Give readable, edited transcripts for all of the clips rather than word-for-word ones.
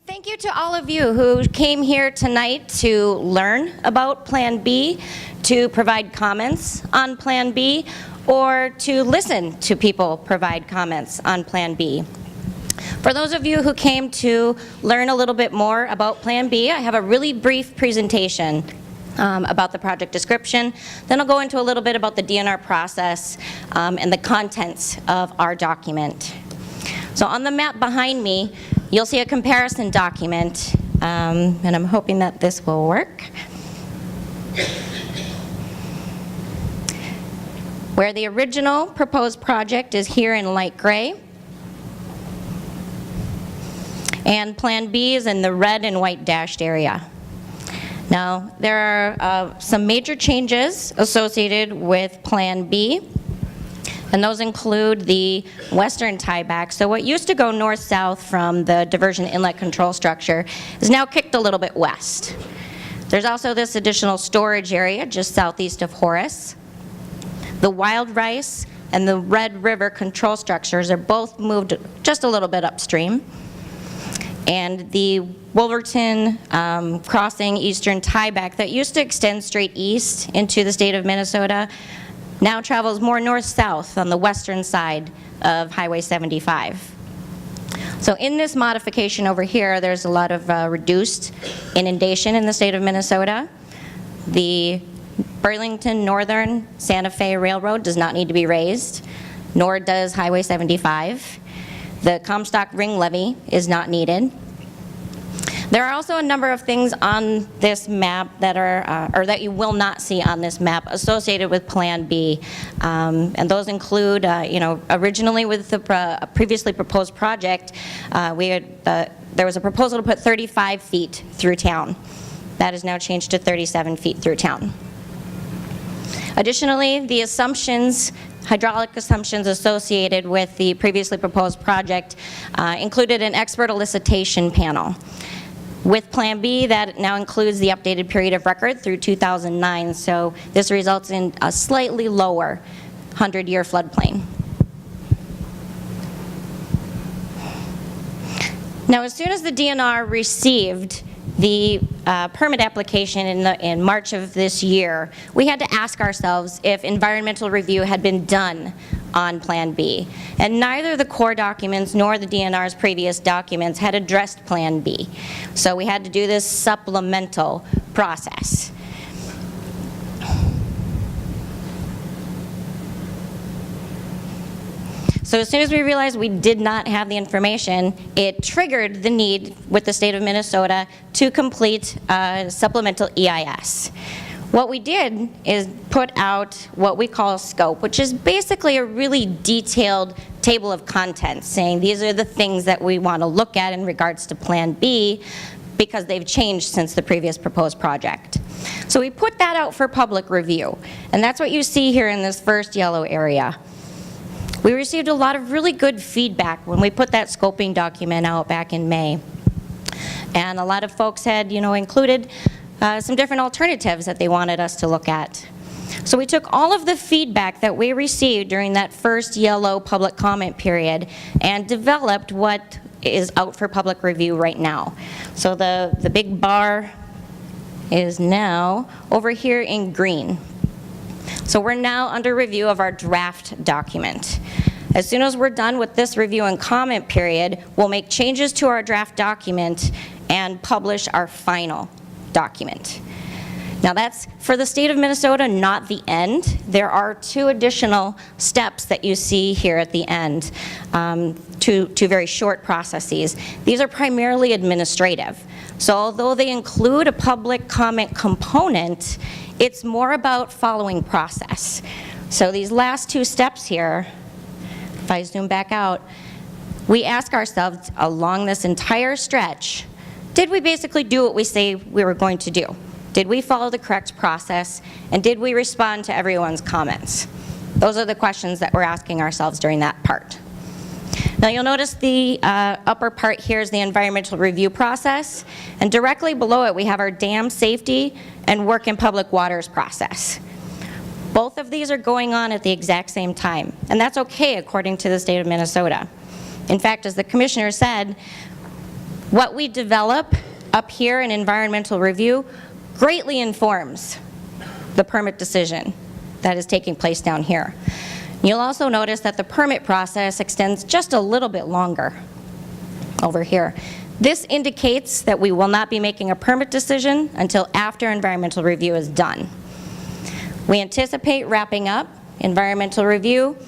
Thank you to all of you who came here tonight to learn about Plan B, to provide comments on Plan B, or to listen to people provide comments on Plan B. For those of you who came to learn a little bit more about Plan B, I have a really brief presentation about the project description. Then I'll go into a little bit about the DNR process and the contents of our document. So on the map behind me, you'll see a comparison document, and I'm hoping that this will work. Where the original proposed project is here in light gray, and Plan B is in the red and white dashed area. Now, there are some major changes associated with Plan B, and those include the western tieback. So what used to go north-south from the diversion inlet control structure is now kicked a little bit west. There's also this additional storage area just southeast of Horace. The Wild Rice and the Red River control structures are both moved just a little bit upstream. And the Wolverton crossing eastern tieback that used to extend straight east into the state of Minnesota now travels more north-south on the western side of Highway 75. So in this modification over here, there's a lot of reduced inundation in the state of Minnesota. The Burlington Northern Santa Fe Railroad does not need to be raised, nor does Highway 75. The Comstock Ring Levee is not needed. There are also a number of things on this map that are, or that you will not see on this map associated with Plan B. And those include, originally with the previously proposed project, there was a proposal to put 35 feet through town. That is now changed to 37 feet through town. Additionally, the assumptions, hydraulic assumptions associated with the previously proposed project included an expert elicitation panel. With Plan B, that now includes the updated period of record through 2009, so this results in a slightly lower 100-year floodplain. Now, as soon as the DNR received the permit application in March of this year, we had to ask ourselves if environmental review had been done on Plan B. And neither the core documents nor the DNR's previous documents had addressed Plan B. So we had to do this supplemental process. So as soon as we realized we did not have the information, it triggered the need with the state of Minnesota to complete a supplemental EIS. What we did is put out what we call a scope, which is basically a really detailed table of contents saying these are the things that we want to look at in regards to Plan B because they've changed since the previous proposed project. So we put that out for public review, and that's what you see here in this first yellow area. We received a lot of really good feedback when we put that scoping document out back in May. And a lot of folks had, included some different alternatives that they wanted us to look at. So we took all of the feedback that we received during that first yellow public comment period and developed what is out for public review right now. So the big bar is now over here in green. So we're now under review of our draft document. As soon as we're done with this review and comment period, we'll make changes to our draft document and publish our final document. Now that's for the state of Minnesota, not the end. There are two additional steps that you see here at the end, two very short processes. These are primarily administrative. So although they include a public comment component, it's more about following process. So these last two steps here, if I zoom back out, we ask ourselves along this entire stretch, did we basically do what we say we were going to do? Did we follow the correct process? And did we respond to everyone's comments? Those are the questions that we're asking ourselves during that part. Now you'll notice the upper part here is the environmental review process, and directly below it we have our dam safety and work in public waters process. Both of these are going on at the exact same time, and that's okay according to the state of Minnesota. In fact, as the commissioner said, What we develop up here in environmental review greatly informs the permit decision that is taking place down here. You'll also notice that the permit process extends just a little bit longer over here. This indicates that we will not be making a permit decision until after environmental review is done. We anticipate wrapping up environmental review,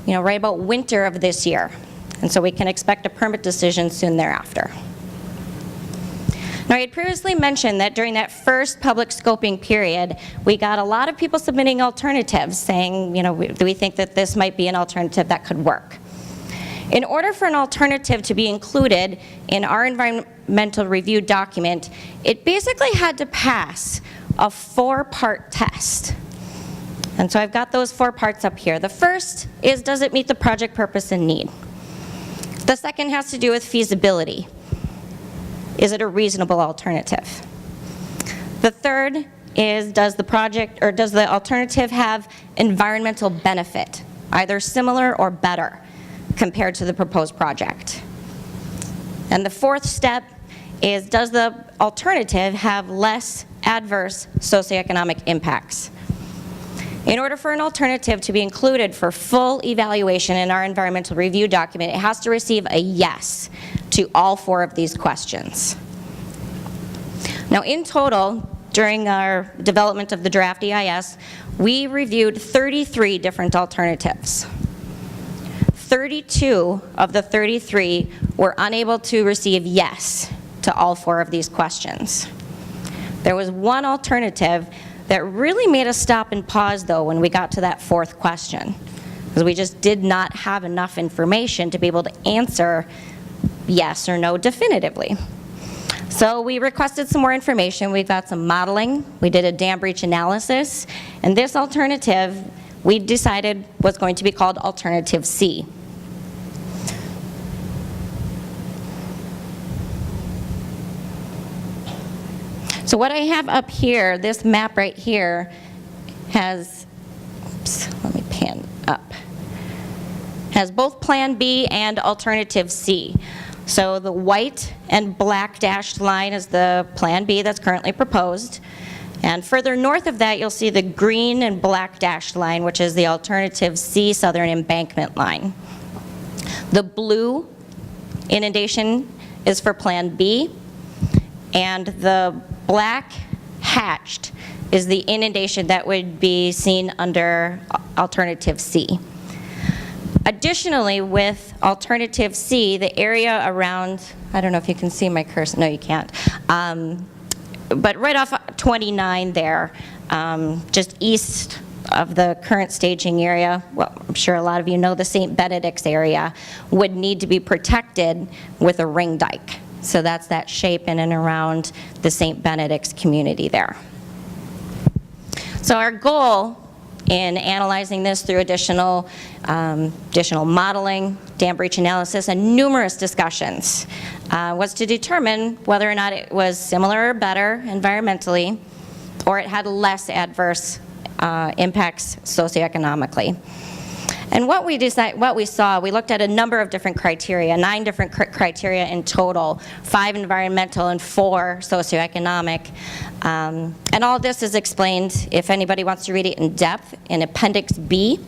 right about winter of this year. And so we can expect a permit decision soon thereafter. Now, I had previously mentioned that during that first public scoping period, we got a lot of people submitting alternatives saying, do we think that this might be an alternative that could work? In order for an alternative to be included in our environmental review document, it basically had to pass a 4-part test. And so I've got those 4 parts up here. The first is, does it meet the project purpose and need? The second has to do with feasibility. Is it a reasonable alternative? The third is, does the alternative have environmental benefit, either similar or better compared to the proposed project? And the fourth step is, does the alternative have less adverse socioeconomic impacts? In order for an alternative to be included for full evaluation in our environmental review document, it has to receive a yes to all 4 of these questions. Now, in total, during our development of the draft EIS, we reviewed 33 different alternatives. 32 of the 33 were unable to receive yes to all 4 of these questions. There was one alternative that really made us stop and pause, though, when we got to that 4th question, because we just did not have enough information to be able to answer yes or no definitively. So we requested some more information. We got some modeling. We did a dam breach analysis. And this alternative, we decided, was going to be called Alternative C. So what I have up here, this map right here, has, let me pan up, has both Plan B and Alternative C. So the white and black dashed line is the Plan B that's currently proposed. And further north of that, you'll see the green and black dashed line, which is the Alternative C Southern Embankment line. The blue inundation is for Plan B, and the black hatched is the inundation that would be seen under Alternative C. Additionally, with Alternative C, the area around, I don't know if you can see my cursor, no you can't, but right off 29 there, just east of the current staging area, well, I'm sure a lot of you know the St. Benedict's area, would need to be protected with a ring dike. So that's that shape in and around the St. Benedict's community there. So our goal in analyzing this through additional modeling, dam breach analysis, and numerous discussions was to determine whether or not it was similar or better environmentally, or it had less adverse impacts socioeconomically. And what we saw, we looked at a number of different criteria, 9 different criteria in total, 5 environmental and 4 socioeconomic. And all this is explained, if anybody wants to read it in depth, in Appendix B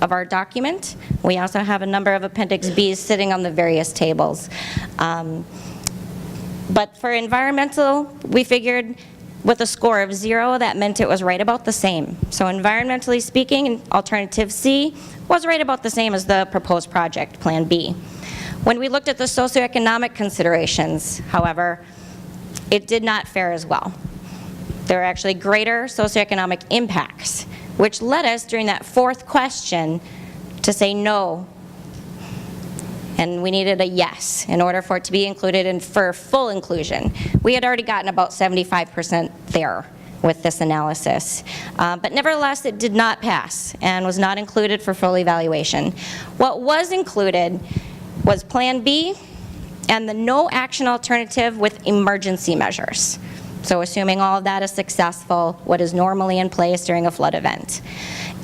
of our document. We also have a number of Appendix Bs sitting on the various tables. But for environmental, we figured with a score of 0, that meant it was right about the same. So environmentally speaking, Alternative C was right about the same as the proposed project, Plan B. When we looked at the socioeconomic considerations, however, it did not fare as well. There were actually greater socioeconomic impacts, which led us during that 4th question to say no. And we needed a yes in order for it to be included and for full inclusion. We had already gotten about 75% there with this analysis. But nevertheless, it did not pass and was not included for full evaluation. What was included was Plan B and the no action alternative with emergency measures. So assuming all of that is successful, what is normally in place during a flood event.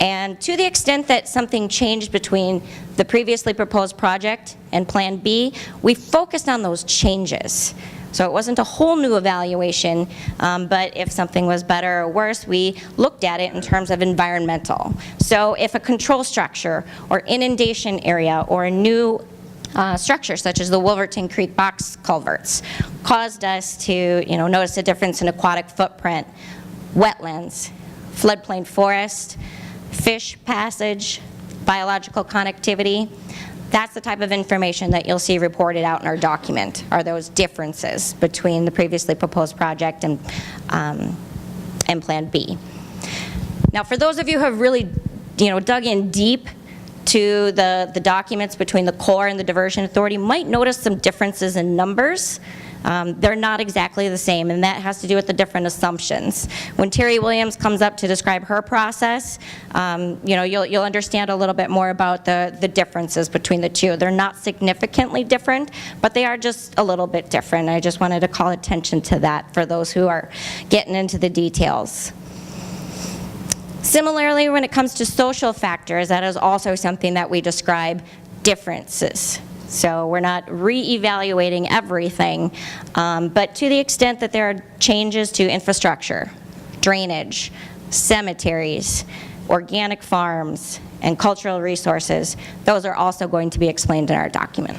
And to the extent that something changed between the previously proposed project and Plan B, we focused on those changes. So it wasn't a whole new evaluation, but if something was better or worse, we looked at it in terms of environmental. So if a control structure or inundation area or a new structure such as the Wolverton Creek box culverts caused us to notice a difference in aquatic footprint, wetlands, floodplain forest, fish passage, biological connectivity, that's the type of information that you'll see reported out in our document, are those differences between the previously proposed project and Plan B. Now, for those of you who have really dug in deep to the documents between the Corps and the Diversion Authority, might notice some differences in numbers. They're not exactly the same, and that has to do with the different assumptions. When Terry Williams comes up to describe her process, you'll understand a little bit more about the differences between the two. They're not significantly different, but they are just a little bit different. I just wanted to call attention to that for those who are getting into the details. Similarly, when it comes to social factors, that is also something that we describe differences. So we're not re-evaluating everything, but to the extent that there are changes to infrastructure, drainage, cemeteries, organic farms, and cultural resources, those are also going to be explained in our document.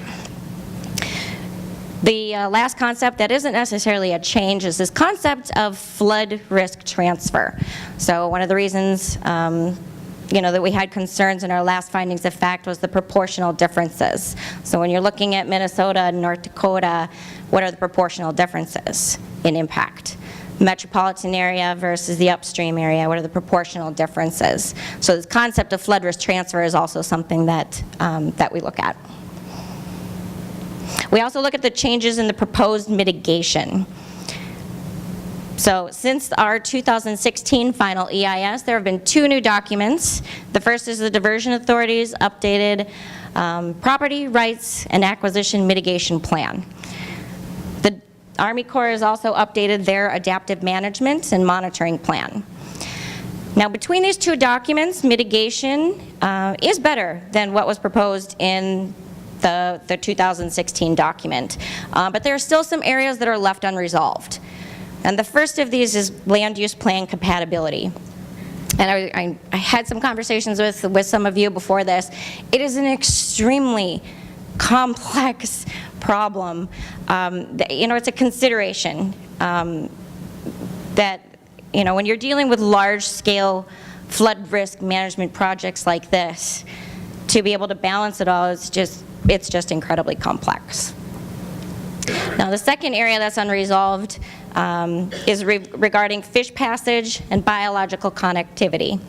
The last concept that isn't necessarily a change is this concept of flood risk transfer. So one of the reasons that we had concerns in our last findings of fact was the proportional differences. So when you're looking at Minnesota and North Dakota, what are the proportional differences in impact? Metropolitan area versus the upstream area, what are the proportional differences? So this concept of flood risk transfer is also something that we look at. We also look at the changes in the proposed mitigation. So since our 2016 final EIS, there have been two new documents. The first is the Diversion Authority's updated Property Rights and Acquisition Mitigation Plan. The Army Corps has also updated their Adaptive Management and Monitoring Plan. Now, between these two documents, mitigation is better than what was proposed in the 2016 document, but there are still some areas that are left unresolved. And the first of these is land use plan compatibility. And I had some conversations with some of you before this. It is an extremely complex problem. It's a consideration that, when you're dealing with large-scale flood risk management projects like this, to be able to balance it all is it's just incredibly complex. Now, the second area that's unresolved is regarding fish passage and biological connectivity.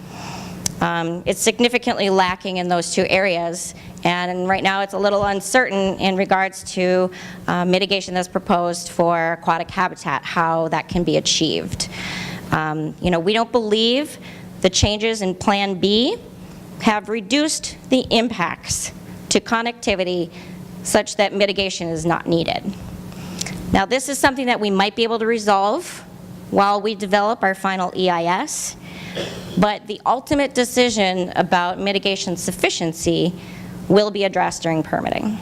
It's significantly lacking in those two areas, and right now it's a little uncertain in regards to mitigation that's proposed for aquatic habitat, how that can be achieved. We don't believe the changes in Plan B have reduced the impacts to connectivity such that mitigation is not needed. Now, this is something that we might be able to resolve while we develop our final EIS, but the ultimate decision about mitigation sufficiency will be addressed during permitting.